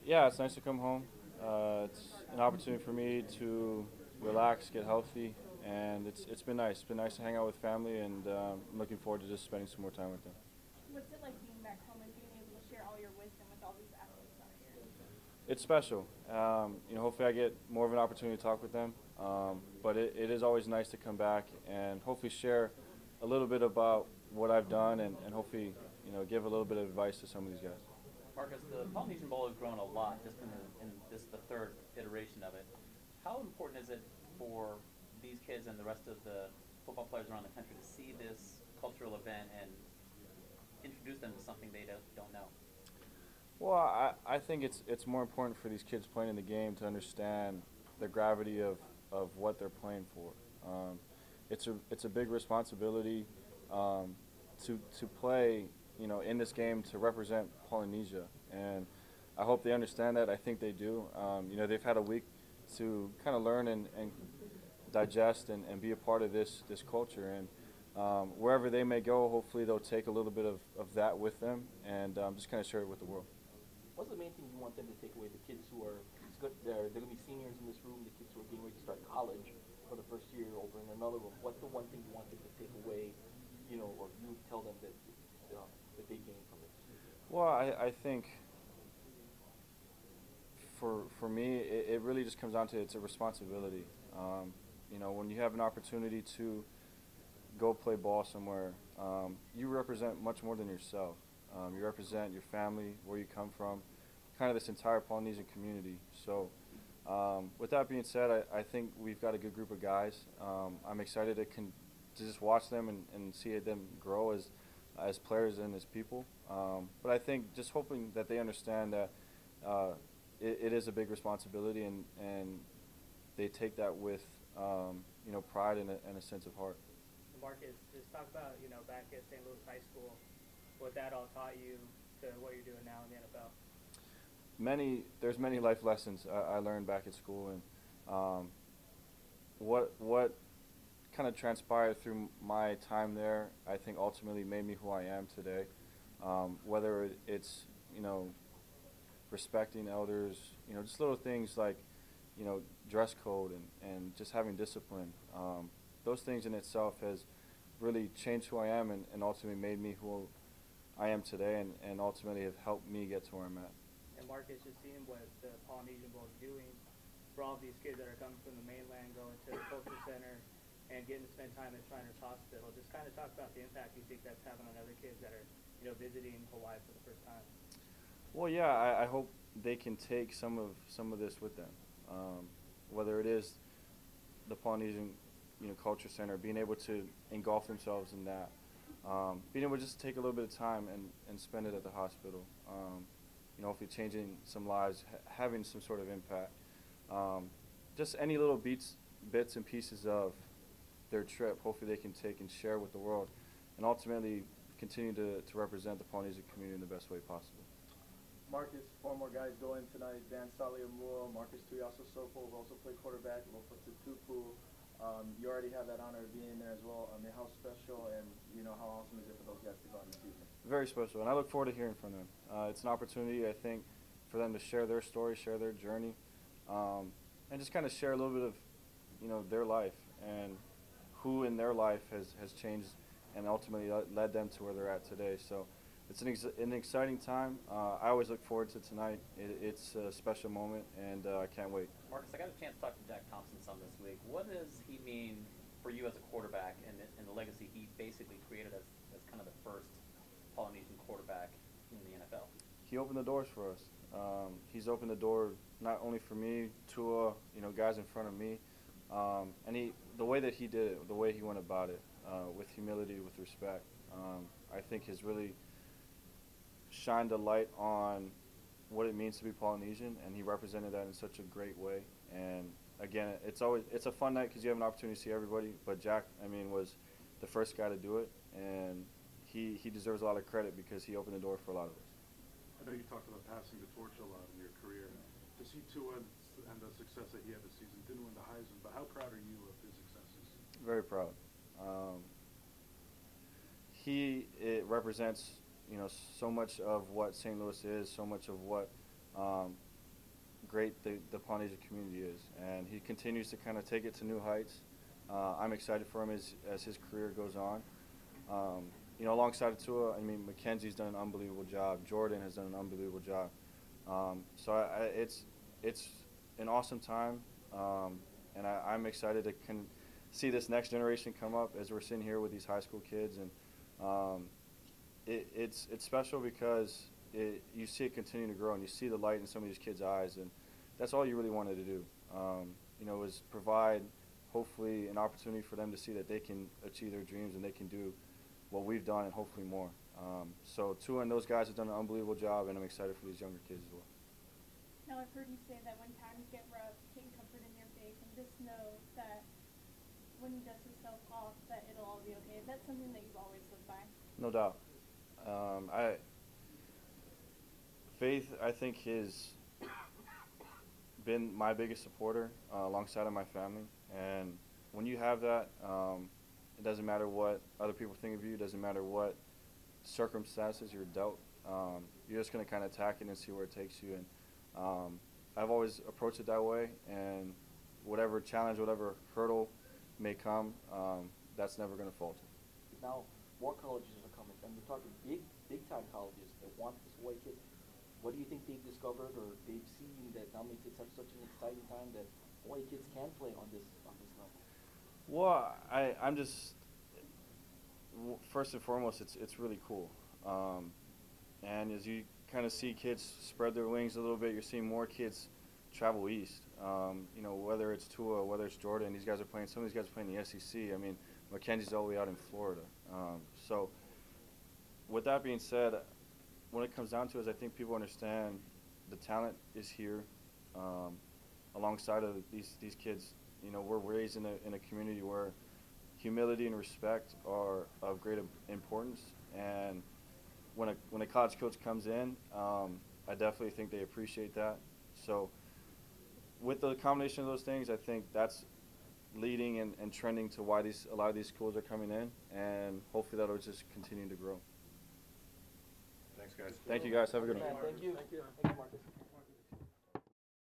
Yeah, it's nice to come home. It's an opportunity for me to relax, get healthy, and it's been nice. It's been nice to hang out with family, and I'm looking forward to just spending some more time with them. What's it like being back home and being able to share all your wisdom with all these athletes out here? It's special. Hopefully I get more of an opportunity to talk with them. But it is always nice to come back and hopefully share a little bit about what I've done, and hopefully give a little bit of advice to some of these guys. Marcus, the Polynesian Bowl has grown a lot just in this the third iteration of it. How important is it for these kids and the rest of the football players around the country to see this cultural event and introduce them to something they don't know? Well, I think it's more important for these kids playing in the game to understand the gravity of what they're playing for. It's a big responsibility to play in this game to represent Polynesia, and I hope they understand that. I think they do. They've had a week to kind of learn and digest and be a part of this culture, and wherever they may go, hopefully they'll take a little bit of that with them and just kind of share it with the world. What's the main thing you want them to take away? The kids who are they're going to be seniors in this room. The kids who are getting ready to start college for the first year over in another room. What's the one thing you want them to take away? Or you tell them that they gain from this. Well, I think for me, it really just comes down to it's a responsibility. When you have an opportunity to go play ball somewhere, you represent much more than yourself. You represent your family, where you come from, kind of this entire Polynesian community. So, with that being said, I think we've got a good group of guys. I'm excited to just watch them and see them grow as players and as people. But I think just hoping that they understand that it is a big responsibility, and they take that with pride and a sense of heart. Marcus, just talk about, back at St. Louis High School, what that all taught you to what you're doing now in the NFL. There's many life lessons I learned back at school, and what kind of transpired through my time there, I think ultimately made me who I am today. Whether it's respecting elders, just little things like dress code and just having discipline. Those things in itself has really changed who I am, and ultimately made me who I am today, and ultimately have helped me get to where I'm at. And Marcus, just seeing what the Polynesian Bowl is doing for all of these kids that are coming from the mainland, going to the Culture Center, and getting to spend time at Shriners Hospital. Just kind of talk about the impact you think that's having on other kids that are, visiting Hawaii for the first time. Well, yeah, I hope they can take some of this with them, whether it is the Polynesian Culture Center, being able to engulf themselves in that, being able to just take a little bit of time and spend it at the hospital, hopefully changing some lives, having some sort of impact, just any little bits and pieces of their trip, hopefully they can take and share with the world, and ultimately continue to represent the Polynesian community in the best way possible. Marcus, four more guys go in tonight. Dan Saliamua, Marcus Tuiaso Sopo, who also played quarterback, Lofa Tutupu. You already have that honor of being in there as well. How special and how awesome is it for those guys to go on the season? Very special, and I look forward to hearing from them. It's an opportunity, I think, for them to share their story, share their journey, and just kind of share a little bit of their life and who in their life has changed and ultimately led them to where they're at today. So it's an exciting time. I always look forward to tonight. It's a special moment, and I can't wait. Marcus, I got a chance to talk to Jack Thompson some this week. What does he mean for you as a quarterback and the legacy he basically created as kind of the first Polynesian quarterback in the NFL? He opened the doors for us. He's opened the door not only for me, Tua, guys in front of me, and the way that he did it, the way he went about it, with humility, with respect, I think has really shined a light on what it means to be Polynesian, and he represented that in such a great way. And again, it's a fun night because you have an opportunity to see everybody. But Jack, was the first guy to do it, and he deserves a lot of credit because he opened the door for a lot of us. I know you talked about passing the torch a lot in your career. To see Tua and the success that he had this season, didn't win the Heisman, but how proud are you of his successes? Very proud. It represents so much of what St. Louis is, so much of what great the Polynesian community is, and he continues to kind of take it to new heights. I'm excited for him as his career goes on. You know, alongside of Tua, I mean, Mackenzie's done an unbelievable job. Jordan has done an unbelievable job. So it's an awesome time, and I'm excited to see this next generation come up as we're sitting here with these high school kids, and it's special because you see it continue to grow, and you see the light in some of these kids' eyes, and that's all you really wanted to do. You know, is provide hopefully an opportunity for them to see that they can achieve their dreams and they can do what we've done and hopefully more. So Tua and those guys have done an unbelievable job, and I'm excited for these younger kids as well. Now, I've heard you say that when times get rough, take comfort in your faith and just know that when he dusts himself off, that it'll all be okay. Is that something that you've always lived by? No doubt. Faith, I think, has been my biggest supporter alongside of my family. And when you have that, it doesn't matter what other people think of you. It doesn't matter what circumstances you're dealt. You're just going to kind of attack it and see where it takes you. And I've always approached it that way. And whatever challenge, whatever hurdle may come, that's never going to falter. Now, more colleges are coming, and we're talking big-time colleges that want this white kid. What do you think they've discovered or they've seen that now makes it such an exciting time that white kids can play on this level? Well, I'm just first and foremost, it's really cool, and as you kind of see kids spread their wings a little bit, you're seeing more kids travel east. You know, whether it's Tua, whether it's Jordan, these guys are playing. Some of these guys are playing the SEC. I mean, Mackenzie's all the way out in Florida. So, with that being said, when it comes down to it, is I think people understand the talent is here, alongside of these kids. You know, we're raised in a community where humility and respect are of great importance, and when a college coach comes in, I definitely think they appreciate that. So with the combination of those things, I think that's leading and trending to why a lot of these schools are coming in, and hopefully that'll just continue to grow. Thanks, guys. Thank you, guys. Have a good one. Thank you. Thank you, Marcus.